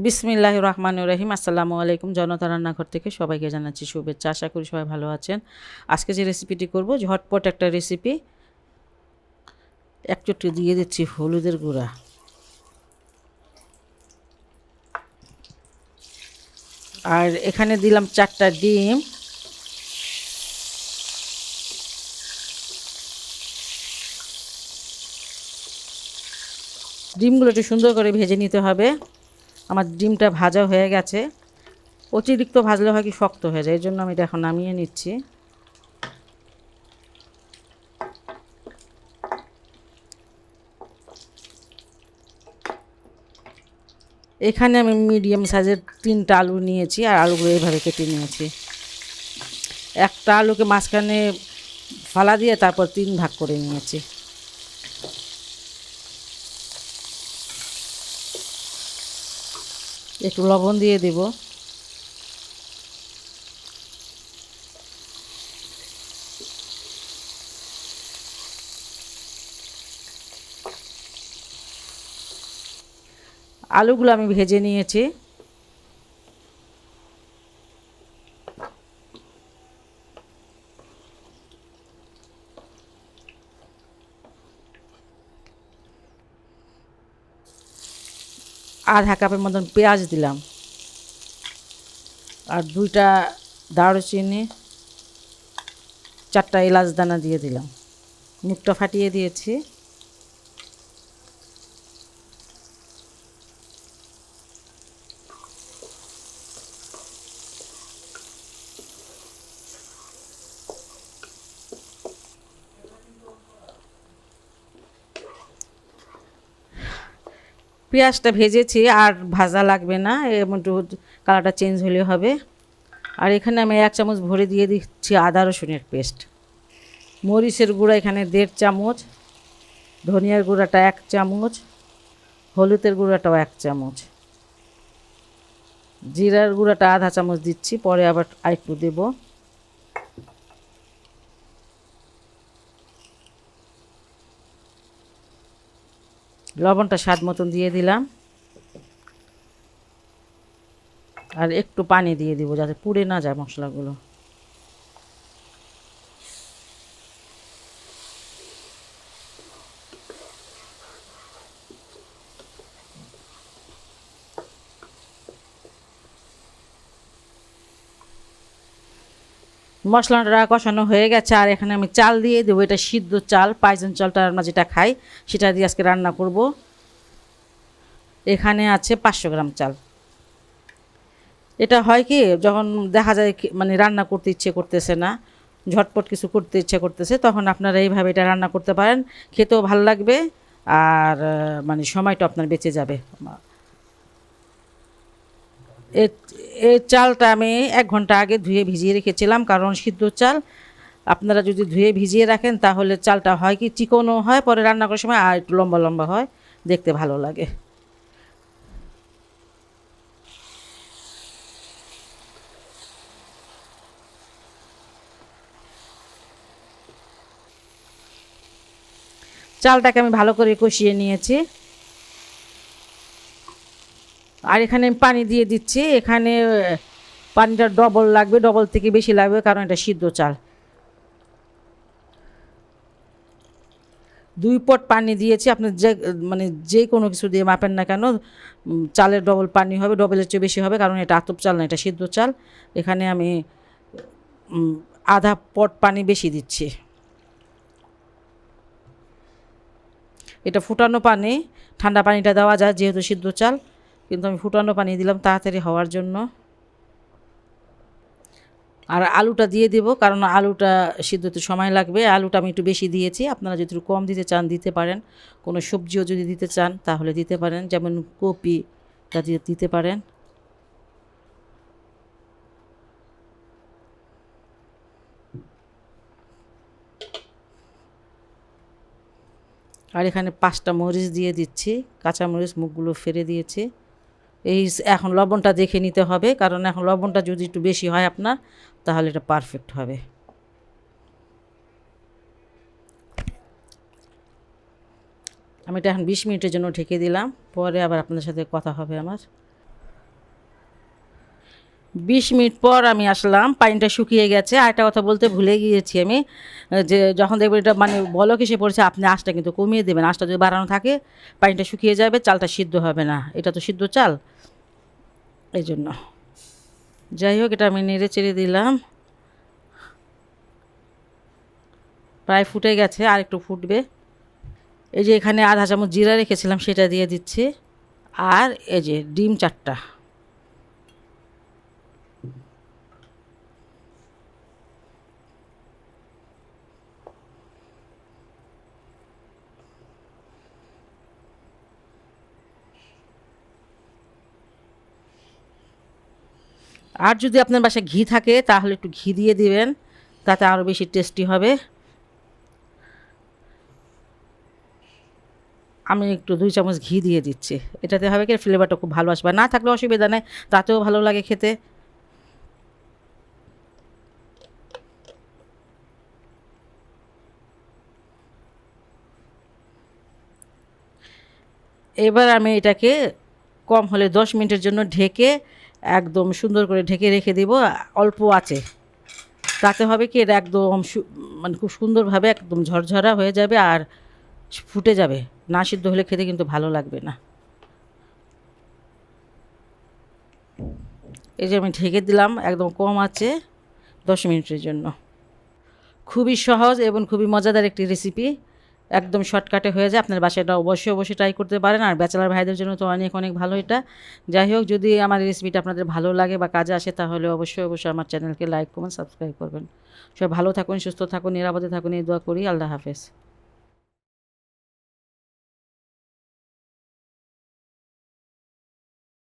বিসমিল্লাহির রহমানির রহিম। আসসালামু আলাইকুম। জনতা রান্নাঘর থেকে সবাইকে জানাচ্ছি শুভেচ্ছা। আশা করি সবাই ভালো আছেন। আজকে যে রেসিপিটি করব ঝটপট একটা রেসিপি। এক চুটকি দিয়ে দিচ্ছি হলুদের গুঁড়া, আর এখানে দিলাম 4টা ডিম। ডিমগুলো একটু সুন্দর করে ভেজে নিতে হবে। আমার ডিমটা ভাজা হয়ে গেছে। অতিরিক্ত ভাজলে হয় কি শক্ত হয়ে যায়, এই জন্য আমি এটা এখন নামিয়ে নিচ্ছি। এখানে আমি মিডিয়াম সাইজের 3টা আলু নিয়েছি, আর আলুগুলো এইভাবে কেটে নিয়েছি। একটা আলুকে মাঝখানে ফালা দিয়ে তারপর 3 ভাগ করে নিয়েছি। একটু লবণ দিয়ে দেব। আলুগুলো আমি ভেজে নিয়েছি। আধা কাপের মতন পেঁয়াজ দিলাম, আর 2টা দারুচিনি, 4টা এলাচ দানা দিয়ে দিলাম। মুখটা ফাটিয়ে দিয়েছি। পেঁয়াজটা ভেজেছি, আর ভাজা লাগবে না, একটু কালারটা চেঞ্জ হলে হবে। আর এখানে আমি 1 চামচ ভরে দিয়ে দিচ্ছি আদা রসুনের পেস্ট। মরিচের গুঁড়া এখানে 1.5 চামচ, ধনিয়ার গুঁড়াটা 1 চামচ, হলুদের গুঁড়াটাও 1 চামচ, জিরার গুঁড়াটা আধা চামচ দিচ্ছি, পরে আবার আরেকটু দেব। লবণটা স্বাদ মতন দিয়ে দিলাম, আর একটু পানি দিয়ে দিব যাতে পুড়ে না যায় মশলাগুলো। মশলাটা কষানো হয়ে গেছে, আর এখানে আমি চাল দিয়ে দেবো। এটা সিদ্ধ চাল, পাইজন চালটা আমরা যেটা খাই সেটা দিয়ে আজকে রান্না করব। এখানে আছে 500 গ্রাম চাল। এটা হয় কি, যখন দেখা যায় মানে রান্না করতে ইচ্ছে করতেছে না, ঝটপট কিছু করতে ইচ্ছে করতেছে, তখন আপনারা এইভাবে এটা রান্না করতে পারেন। খেতেও ভালো লাগবে, আর মানে সময়টা আপনার বেঁচে যাবে। এই চালটা আমি 1 ঘন্টা আগে ধুয়ে ভিজিয়ে রেখেছিলাম, কারণ সিদ্ধ চাল আপনারা যদি ধুয়ে ভিজিয়ে রাখেন তাহলে চালটা হয় কি চিকনও হয়, পরে রান্না করার সময় আর একটু লম্বা লম্বা হয়, দেখতে ভালো লাগে। চালটাকে আমি ভালো করে কষিয়ে নিয়েছি, আর এখানে আমি পানি দিয়ে দিচ্ছি। এখানে পানিটা ডবল লাগবে, ডবল থেকে বেশি লাগবে, কারণ এটা সিদ্ধ চাল। 2 পট পানি দিয়েছি। আপনি মানে যে কোনো কিছু দিয়ে মাপেন না কেন, চালের ডবল পানি হবে, ডবলের চেয়ে বেশি হবে, কারণ এটা আতপ চাল না, এটা সিদ্ধ চাল। এখানে আমি আধা পট পানি বেশি দিচ্ছি। এটা ফুটানো পানি, ঠান্ডা পানিটা দেওয়া যায় যেহেতু সিদ্ধ চাল, কিন্তু আমি ফুটানো পানি দিলাম তাড়াতাড়ি হওয়ার জন্য। আর আলুটা দিয়ে দেব, কারণ আলুটা সিদ্ধ হতে সময় লাগবে। আলুটা আমি একটু বেশি দিয়েছি, আপনারা যদি একটু কম দিতে চান দিতে পারেন। কোনো সবজিও যদি দিতে চান তাহলে দিতে পারেন, যেমন কপিটা দিতে পারেন। আর এখানে 5টা মরিচ দিয়ে দিচ্ছি, কাঁচা মরিচ, মুখগুলো ফেলে দিয়েছি। এখন লবণটা দেখে নিতে হবে, কারণ এখন লবণটা যদি একটু বেশি হয় আপনার, তাহলে এটা পারফেক্ট হবে। আমি এটা এখন 20 মিনিটের জন্য ঢেকে দিলাম, পরে আবার আপনাদের সাথে কথা হবে আমার। 20 মিনিট পর আমি আসলাম, পানিটা শুকিয়ে গেছে। আর একটা কথা বলতে ভুলে গিয়েছি আমি, যে যখন দেখবেন এটা মানে বলক এসে পড়ছে, আপনি আঁচটা কিন্তু কমিয়ে দেবেন। আঁচটা যদি বাড়ানো থাকে পানিটা শুকিয়ে যাবে, চালটা সিদ্ধ হবে না। এটা তো সিদ্ধ চাল, এই জন্য। যাই হোক, এটা আমি নেড়ে চেড়ে দিলাম, প্রায় ফুটে গেছে, আর একটু ফুটবে। এই যে এখানে আধা চামচ জিরা রেখেছিলাম, সেটা দিয়ে দিচ্ছি। আর এই যে ডিম 4টা। আর যদি আপনার বাসায় ঘি থাকে তাহলে একটু ঘি দিয়ে দিবেন, তাতে আরও বেশি টেস্টি হবে। আমি একটু 2 চামচ ঘি দিয়ে দিচ্ছি, এটাতে হবে কি ফ্লেভারটা খুব ভালো আসবে। না থাকলে অসুবিধা নেই, তাতেও ভালো লাগে খেতে। এবার আমি এটাকে কম হলে 10 মিনিটের জন্য ঢেকে, একদম সুন্দর করে ঢেকে রেখে দেব অল্প আঁচে। তাতে হবে কি এটা একদম মানে খুব সুন্দরভাবে একদম ঝরঝরা হয়ে যাবে আর ফুটে যাবে। না সিদ্ধ হলে খেতে কিন্তু ভালো লাগবে না। এই যে আমি ঢেকে দিলাম একদম কম আঁচে 10 মিনিটের জন্য। খুবই সহজ এবং খুবই মজাদার একটি রেসিপি, একদম শর্টকাটে হয়ে যায়। আপনার বাসায় এটা অবশ্যই অবশ্যই ট্রাই করতে পারেন। আর ব্যাচেলার ভাইদের জন্য তো অনেক অনেক ভালো এটা। যাই হোক, যদি আমার রেসিপিটা আপনাদের ভালো লাগে বা কাজে আসে, তাহলে অবশ্যই অবশ্যই আমার চ্যানেলকে লাইক করবেন, সাবস্ক্রাইব করবেন। সবাই ভালো থাকুন, সুস্থ থাকুন, নিরাপদে থাকুন, এই দোয়া করি। আল্লাহ হাফেজ।